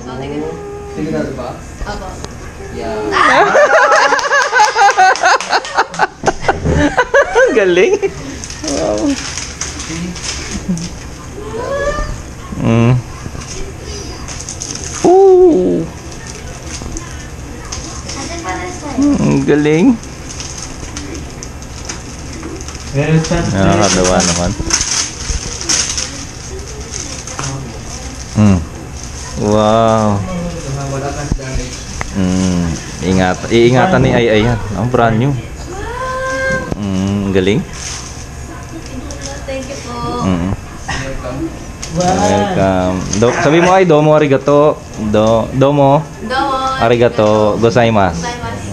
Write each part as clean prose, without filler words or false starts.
Take it out of the box. Opo. Yeah. Galing. Wow. Ooh. Galing. Nakakadawa naman. Wow. Iingatan ni Ay yan. Ang brand new. Galing. Thank you po. Welcome. Sabi mo ay domo arigato. Domo Domo. arigato gozaimasu. Gozaimasu.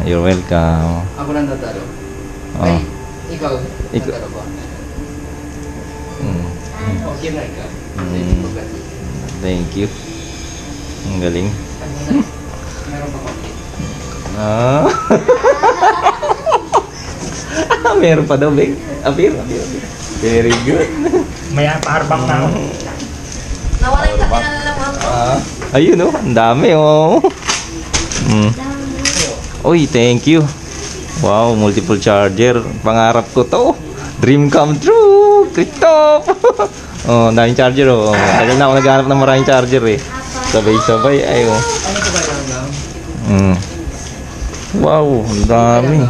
You're welcome. Ako lang tatalo. Ay, ikaw. Tatalo ba? Okay na ikaw. Thank you. Ang galing. Meron pa konti. Meron pa daw, Beng. Apir. Very good. May paharbang na ako. Nawala yung kakilala mo. Ayun oh, ang dami oh. Uy, thank you. Wow, multiple charger. Pangarap ko to. Dream come true. Kristop. Oh, daming charger oh. Tagal na ako naghanap ng maraming charger eh. Sabay-sabay ay oh. Wow, ang dami.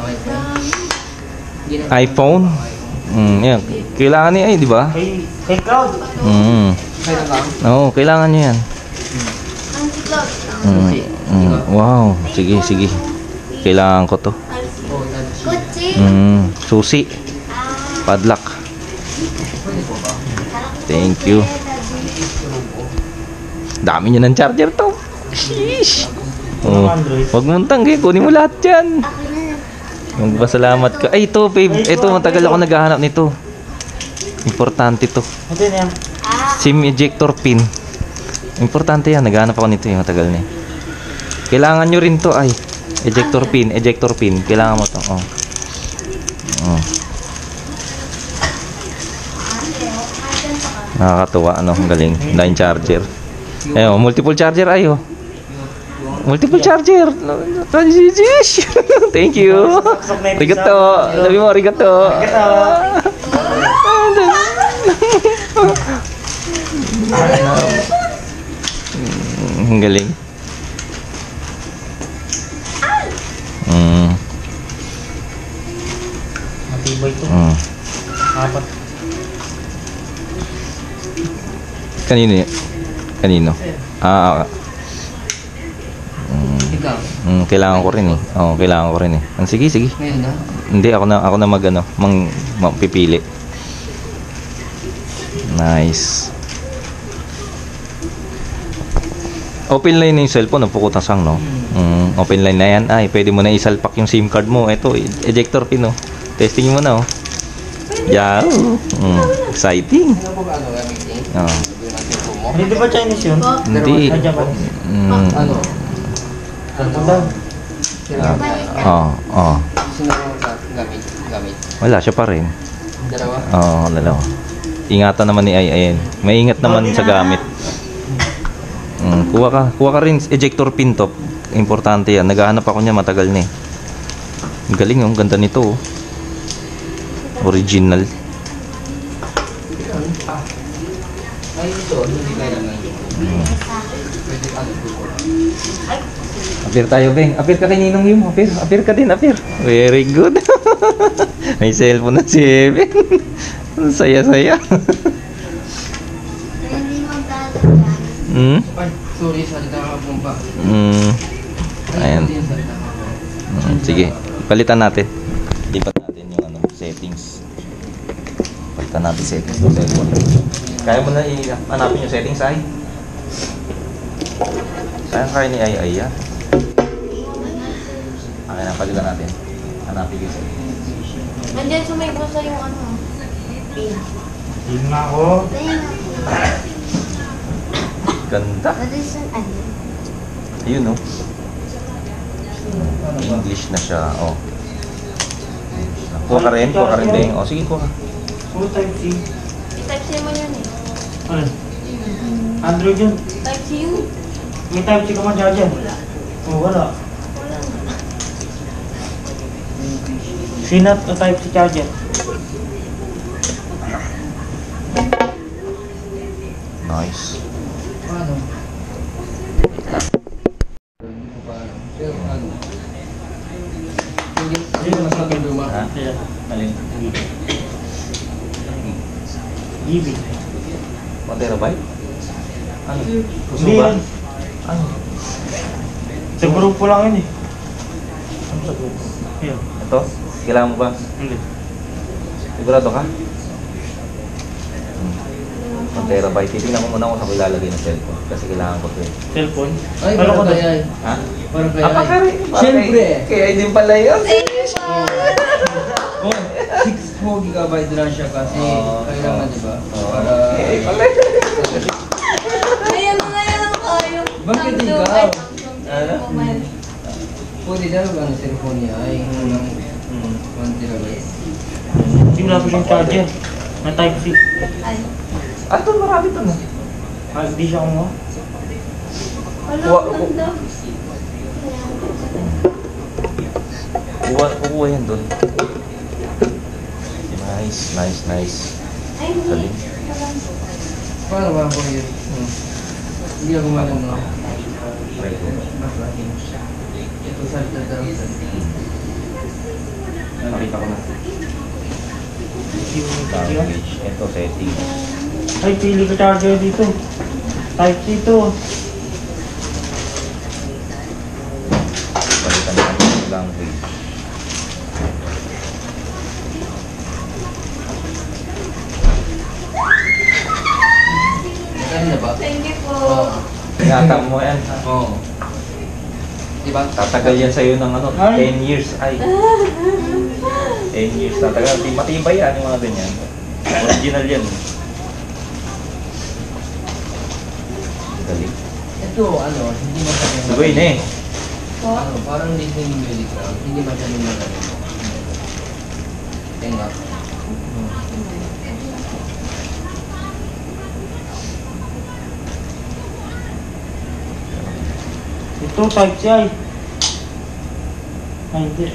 iPhone. Yan. Kailangan niya di ba? Hey, Cloud. Oo, kailangan niya yan. Wow, sige. Kailangan ko to. Susi. Padlock. Thank you. Dami niya ng charger to. Sheesh. Oh, wag mong tanggi, kunin mo lahat yan. Magpasalamat ka. Ay, ito, babe. Ito, matagal ako naghahanap nito. Importante to. Ito na yan. SIM ejector pin. Importante yan. Naghahanap ako nito yung matagal na. Kailangan nyo rin to ay. Ejector pin. Kailangan mo to. Nakakatuwa. Ang galing. Line charger. Ayun, multiple charger ayo. Multiple charger. Thank you. Arigato. Sabi mo arigato. Ang galing. Matibay ito. Apat. Kanino? Kailangan ko rin eh. Oo, kailangan ko rin eh. Sige. Ngayon na? Hindi, ako na magpipili. Nice. Open line na yung cellphone, napukutasang no? Open line na yan. Ay, pwede mo na isalpak yung SIM card mo. Ito, ejector pin oh. Testing mo na oh. Yahoo! Exciting. Hindi ba Chinese yun? Hindi. Ano? Sino gamit? Wala siya pa rin. Dalawa? Oo, dalawa. Ingatan naman ni Ayan. Maingat naman sa gamit. Kuha ka rin ejector pin to. Importante yan. Naghahanap ako niya matagal na eh. Galing oh, ganda nito oh. Original. Ay, ito. Hindi kailangan. Pwede ka Apir tayo, Beng. Apir ka kay Ninong yung. Apir ka din, apir. Very good. May cellphone na si Eben. Saya-saya. Ay, sorry. Salita ka pumpa. Ayan. Sige. Palitan natin. Lipat natin yung settings. Palitan natin settings ng cellphone. Kaya mo na hanapin yung settings, ay? Sayang kaya ni Ay yan. Ayan, palitan natin. Hanapin yung settings. Nandiyan sa may busa yung pin. Hindi na ako. Ganda. Ayun, no? English na siya, oh. Kuha ka rin, Beng. Oh, sige, kuha ka. Full type C. I-type siya mo yun eh. Ano? Android yun. Type C yun. May type C ka man charger. Oh, wala. Wala. Sinat o type C charger. Nice. Paano? Hindi ko pa alam. Pero ano? Hindi mas maganda ma. Ha? Alin? GB. 1 terabyte? Ano? Gusto Hindi ba? yan. Ano? Sa grupo lang yun eh. Ano sa grupo? Ayun. Ito? Kailangan mo ba? Hindi. Sigurado ka? 1 terabyte. Titingnan ko muna kung saan ko ilalagay ng cellphone. Kasi kailangan ko ito eh. Cellphone. Ay, Ano ko parang na? kaya eh. Ha? Parang kaya Apakari. Siyempre. Kaya din pala yun. Oh, 64 gigabyte lang siya kasi kailangan, di ba? Para... Eh, pala. Ayan na yan kayo. Bakit Samsung, ikaw? ay, Samsung Ano? mobile. Pwede na lang ang cellphone niya ay kulang 1 terabyte. Tingnan ko yung charger. Na type C. Ay. Ah, ito marami ito na. Ah, hindi siya kumuha. Wala, Kuha- ganda. Kukuha yan doon. Nice, nice, nice. Ay, hindi. Galing. Paano ba ako yun? Hindi ako malang no? Try ko. Ito sa tatawag. Nakita ko na. Language. Ito, setting. Ay, pili ko charger dito. Type C ito. Palitan natin yung language. Ano na ba? Thank you po. Oo. Ingatan mo yan. ha? Oo. Diba? Tatagal yan sa'yo ng ano, Ay. 10 years. Ay. 10 years. Tatagal. Matibay yan yung mga ganyan. Original yan. Galing. Ito, ano, hindi masyadong Lugoy na eh. Po. Ano, parang listening music lang. Hindi masyadong malalim. Tenga. Ito, type C ay. Ay, hindi.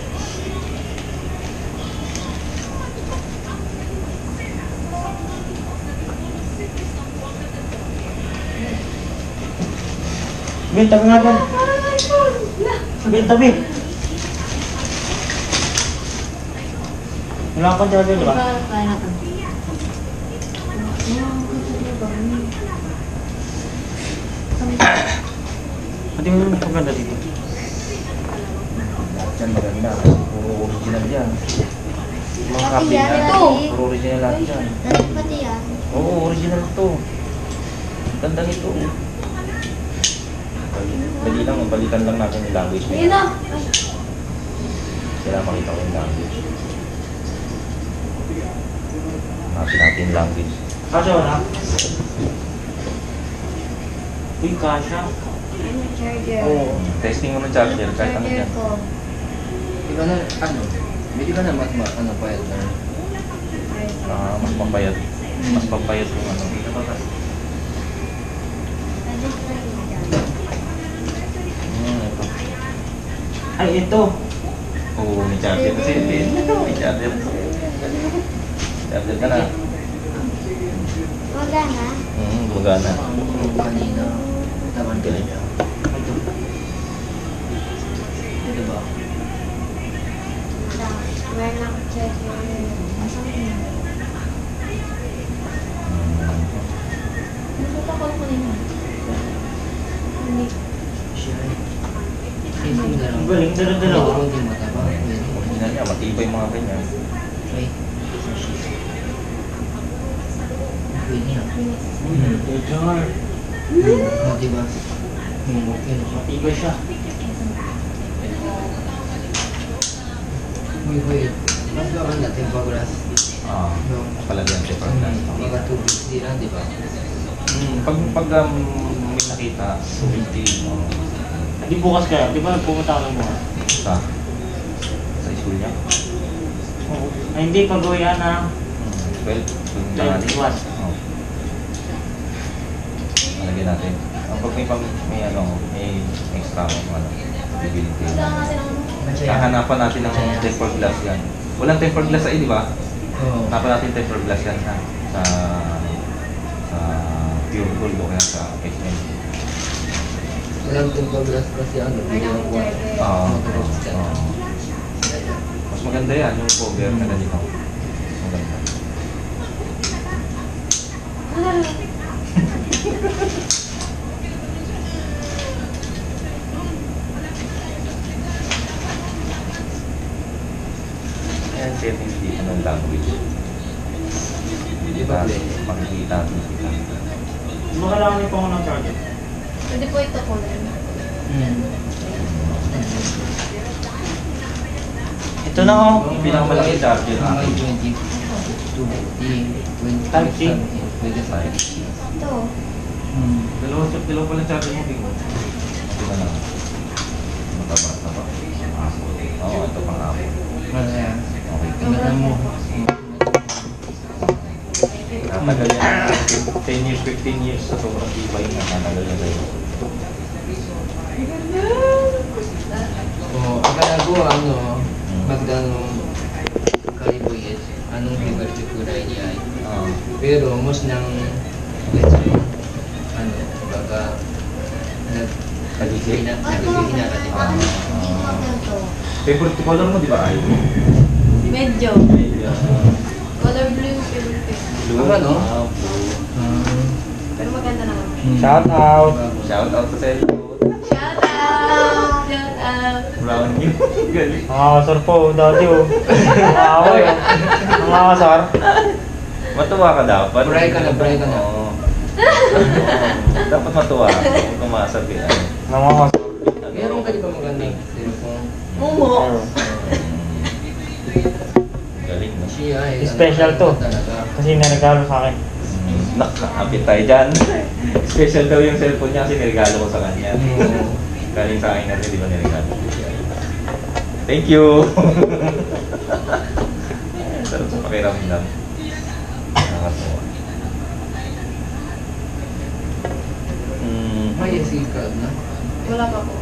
Bin, tabi nga dyan. Parang iPhone. Bin, tabi. Wala kang charger, di ba? Kaya na ka. Pati mo yung maganda dito. Lahat yan maganda. Puro original yan. Mga Pati copy yan, na. ito. Puro original lahat yan. Pati yan. Oo, original to. Ganda nito. Dali lang, balikan lang natin yung language Ayun nila. na. Kailangan makita ko yung language. Hanapin natin yung language. Kasha wala? Uy, kasha. Ayun yung charger. Oo. Testing mo ng charger, kahit ano Charger yan. ko. Di ba na, ano, hindi ka na ano, payat na. Mas papayat. Mas papayat yung ano. Ito. Ay, ito. Oo, may charger kasi. May charger. Charger ka na. Magana. Gumagana. Kanina, taman ka niya. Ito ba? Meron lang charger. Asan yun? Nakita ko ko nila. Hindi. Sising ka lang. Ang galing, dala-dalawa. Hindi mataba. Original niya, matibay mga ganyan. Okay. Pwede na. Jar. Diba? Okay na siya. Matibay siya. Uy. Mas baka natin pag-ras. Palagyan siya pag Mga 250 lang, di ba? Pag may nakita, 250. Hindi bukas kaya. Di ba pumunta ka ng bukas? Sa school niya. Oo. Ay, hindi. Pag-uwian na. 12. Yung tangali. Iwas. Palagyan bibili natin. Pag may extra mo, bibili kayo. Kailangan natin ang... Hahanapan natin ng tempered glass yan. Walang tempered glass ay, di ba? Oo. Hanapan natin tempered glass yan ha? Sa Pure Gold o kaya sa SM. Walang tempered glass kasi ano, hindi ang kuwan. Mas maganda yan, yung cover na ganito. Mas maganda. Ayan, settings dito ng language. Di ba, Glenn? Makikita natin sila. Ano kailangan niyo pa ako ng charger? Pwede po ito po rin. Ito na ako. Yung pinakamalaki charger Mga natin. 20, 20, 20, Type C. pwede sa Ito. Dalawa pala charger mo, Bing. Ito na lang. Mataba. Apple. Oo, ito pang Apple. Masaya. Okay. Tingnan mo. Natagal yan. 10 years, 15 years sa sobrang tibay na natagal na tayo. Oo, akala ko ano, magdano kalibo is, anong favorite kulay niya ay. Pero most ng ano, baga Kaligay. nagiging na Ang model to. Favorite color mo, di ba? Ay, Medyo. Medyo. Color blue yung favorite ko. Blue. Ang ano? Blue. Pero maganda naman. Shout out. Shout out sa cellphone. Shout out! Shout out! Brown yun. Galing. Nakakasar po dati oh. Nakakaway oh. Nakakasar. Matuwa ka dapat. Bray ka na. Oo. Dapat matuwa. Huwag kang masabi. Nakakasar. Meron ka di ba magandang cellphone? Mumo! Galing na. Siya ay Special to. talaga. Kasi naregalo sa akin. Nakakapit tayo dyan. Special daw yung cellphone niya kasi niregalo ko sa kanya. Galing sa akin natin, di ba niregalo ko siya. Thank you! Sarap sa pakiramdam. Nakakatuwa. May SD card na. Wala pa po.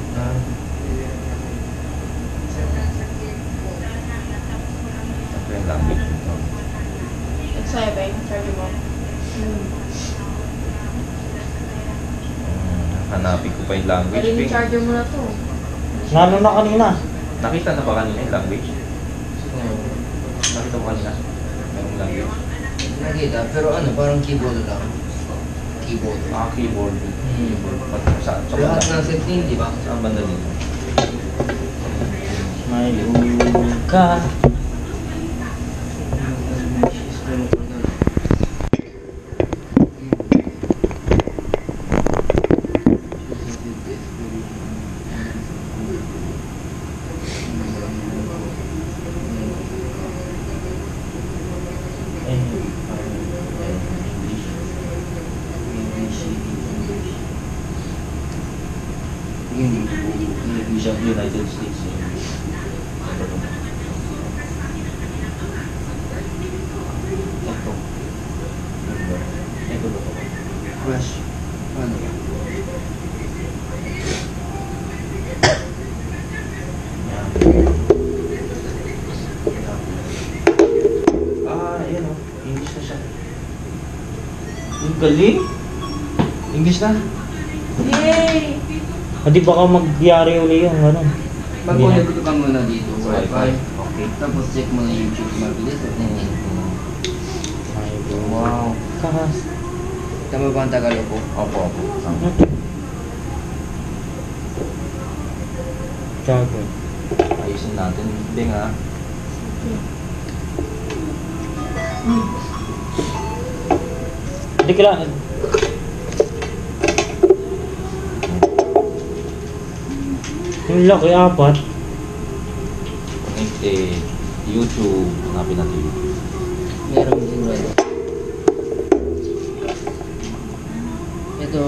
Ito yung language nito. X7, charge mo. Hanapin ko pa yung language. Pero yung Ping. charger mo na to. Nalo na kanina. Nakita na ba kanina yung language? Oo. Nakita mo kanina? Merong language. Nakita, pero ano, parang keyboard lang. Keyboard. Keyboard. Keyboard. Saan Lahat banda? ng setting, di ba? Saan banda dito? May ka. United States. Ito. Crush. Ano? Ayan o. English na siya. Ang galing! English na? Yay! Hindi baka magyari uli yung ano. Mag-connect ka muna dito. Wi-Fi. Wi-Fi. Okay. Tapos check mo na YouTube. Mabilis. Wow. Kakas. Tama ba ang Tagalog ko? Opo. Charger. Ayusin natin. Hindi nga. Hindi kailangan. Yung laki, apat. YouTube. Hanapin natin YouTube. Meron din ba ito? Ito.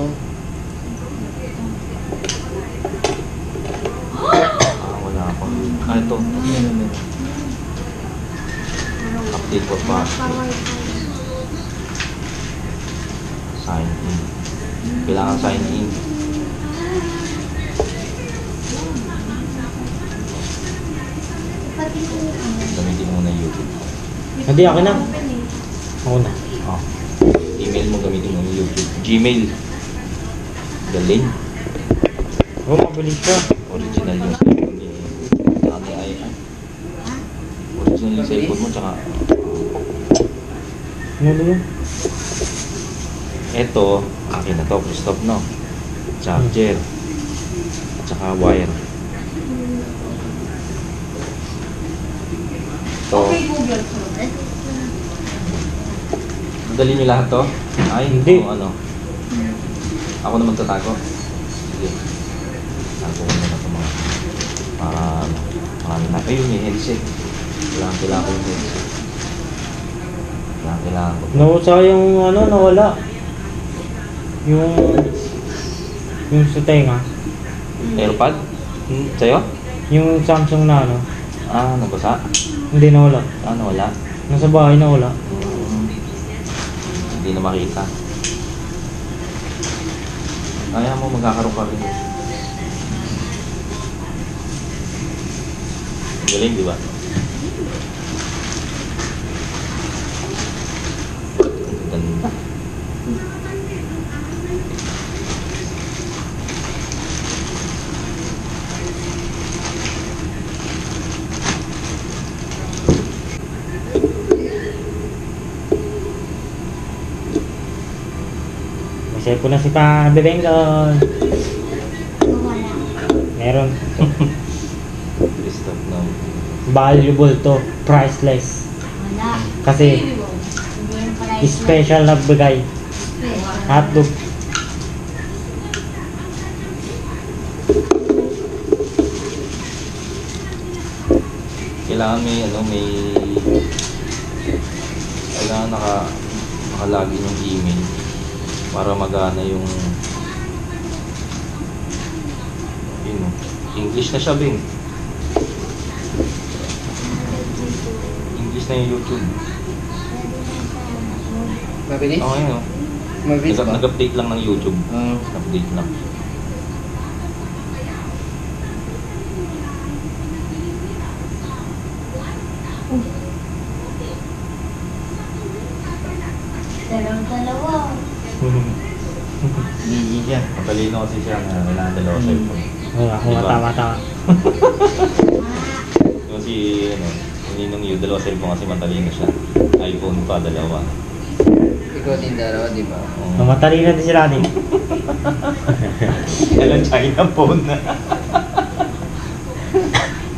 Wala pa. Ito. Meron. Update for password. Sign in. Kailangan sign in. Gamitin mo na YouTube. Hindi, akin na. Ako na. Oh. Email mo, gamitin mo yung YouTube. Gmail. Galing. Oh, mabilis ka. Original yung cellphone ni Nani ay. Original yung cellphone mo, tsaka Ano yun? eto, akin na to, stop no. Charger. At saka wire. To. Google. Madali nyo lahat to? Ay, Hindi. o ano? Ako na magtatago? Sige. Tago ko na ito mga para ano, marami na. Ayun, may headset. Kailangan ko yung headset. Kailangan ko. Nausa yung ano, nawala. Yung sa tenga. Airpod? Sa'yo? Yung Samsung na ano. Ah, nabasa? Hindi nawala. Ah, nawala? Nasa bahay nawala. Hindi na makita. Kaya mo, magkakaroon ka rin. Ang galing, di ba? Ang ganda. Masaya po na si Pa Bebeng doon. Meron. Stop now. Valuable to. Priceless. Wala. Kasi Hindi yung pala special na bigay. Hotdog. Kailangan may kailangan nakalagin yung email para magana yung yun, English na siya, Bing. English na yung YouTube. Mabilis? Okay, no? Mabilis ba? Nag-update lang ng YouTube. Ah. Update lang. dalawa. Busy siya. Matalino kasi siya na kailangan dalawa cellphone. Oo nga, Diba? tama. Kasi, Ninong Yu, dalawa cellphone kasi matalino siya. iPhone pa, dalawa. Ikaw din dalawa, di ba? Oo. Matalino din sila din. Kailan China phone na.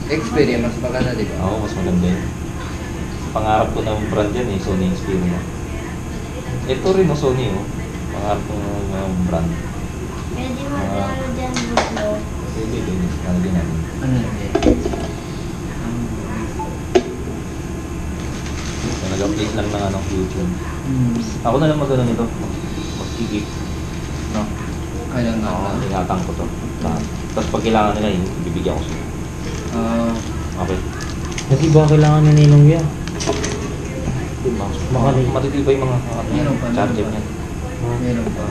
Experience pa ka na, di ba? Oo, mas maganda yun. Pangarap ko ng brand yan eh, Sony Xperia. Ito rin no, Sony oh. Pangarap ko ng brand. Pwede magkano dyan, buklo. Pwede din, nalagyan natin. Ano yun? So, nag-update lang ng YouTube. Ako na lang mag-ano nito, mag-gig. No? Kailan nga Oo, lang. ingatan ko to. Tapos pag kailangan nila, bibigyan ko sila. Okay. Nag-iba kailangan na ninong yan. Makali. Matitibay mga Meron pa, charger meron pa. niyan. Meron pa.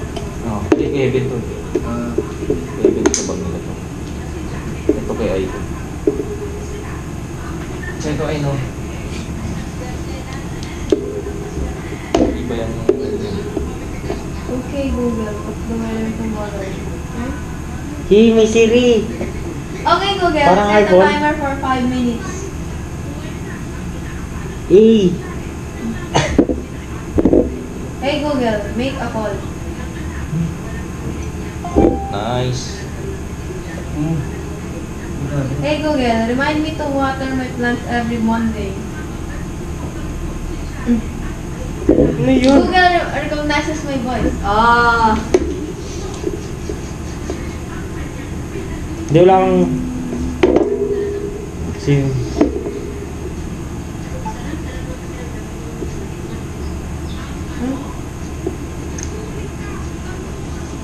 Oo, kay Kevin to. Ah, Kevin sa bag nila to. Ito kay iPhone. so ito ay no. Iba yan. Okay, Google. Put the weather tomorrow. May Siri. Okay, Google. Parang Set a iPhone. timer for 5 minutes. Hey, Google. Make a call. Nice. Hey, Google. Remind me to water my plants every Monday. Ano yun? Google recognizes my voice. Ah. Hindi wala kang...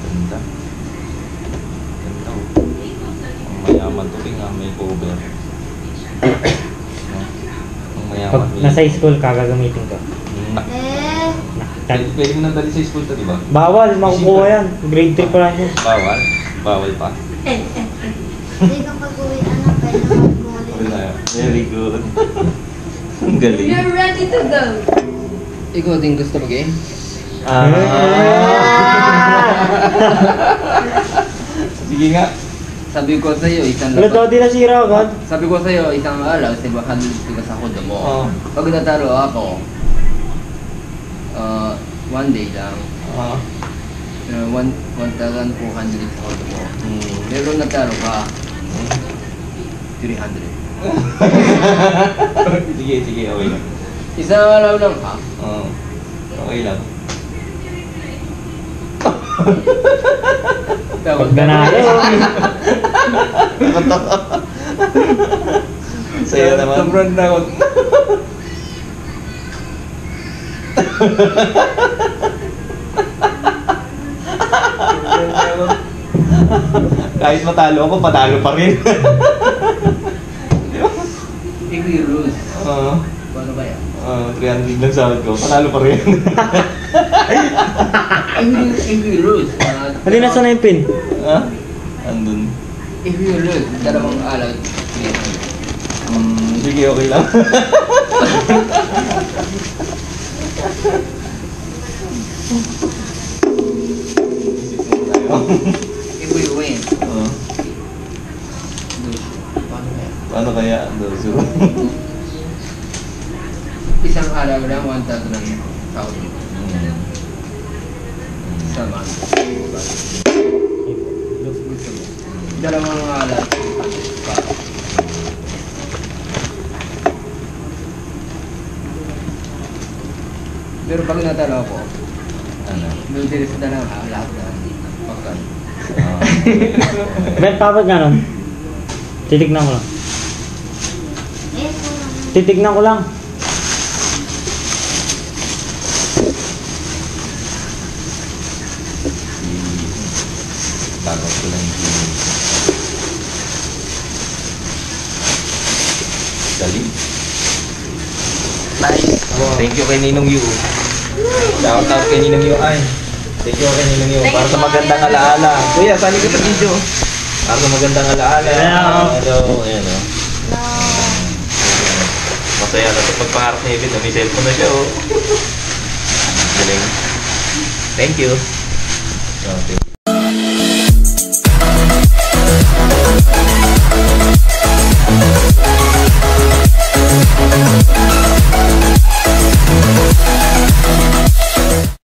Ganda. Ganda oh. Ang mayaman to rin may cover. No? Ang mayaman Pag nasa school ka, gagamitin ko. Hmm. Eh. Pwede mo nang dali sa school to, di ba? Bawal, makukuha yan. Grade 3 pa lang siya. Bawal? Bawal pa. Hindi kapag uwi, pwede mag-uwi. Wala. Very good. Ang galing. You're ready to go. Ikaw din gusto mag-game? Sige nga. Sabi ko sa'yo, isang Wala daw din nasira agad. Sabi ko sa'yo, isang alaw, sa baka tigas ako mo. Oo. Pag natalo ako, 1 day lang, 1,400 sa kodo mo. Pero natalo ka, 300. Sige, sige, okay lang. Isang alaw lang ha? Oo. Okay lang. Pag nanalo. Saya naman. Sobrang takot. Kahit matalo ako, patalo pa rin. If you lose, Oo. paano kaya? 300 lang sahod ko, panalo pa rin. If you lose, Hindi nasa na yung pin. Ha? Andun. if you lose, dalawang alaw, 300. Sige, okay lang. If we win, Oo. lose, paano kaya? Paano kaya? Dozo. Isang araw lang, 1,000 sa month. Gusto mo. Dalawang araw. Pero pag natalo ako, Ano? noodles na lang ha, lahat na. Pagkan. Bet, papat nga nun. Titignan ko lang. Yes, mama. Titignan ko lang. Tapos ko lang yung galing. Nice. Thank you kay Ninong Yu. Shout out kay Ninong Yu ay. Thank you kay Ninong Yu. Para sa magandang alaala. Kuya, sali ka sa video. Para sa magandang alaala. Hello. Ayan o. Masaya na sa pagpangarap ni Evan. May cellphone na siya o. Galing. Thank you. Oh, thank you.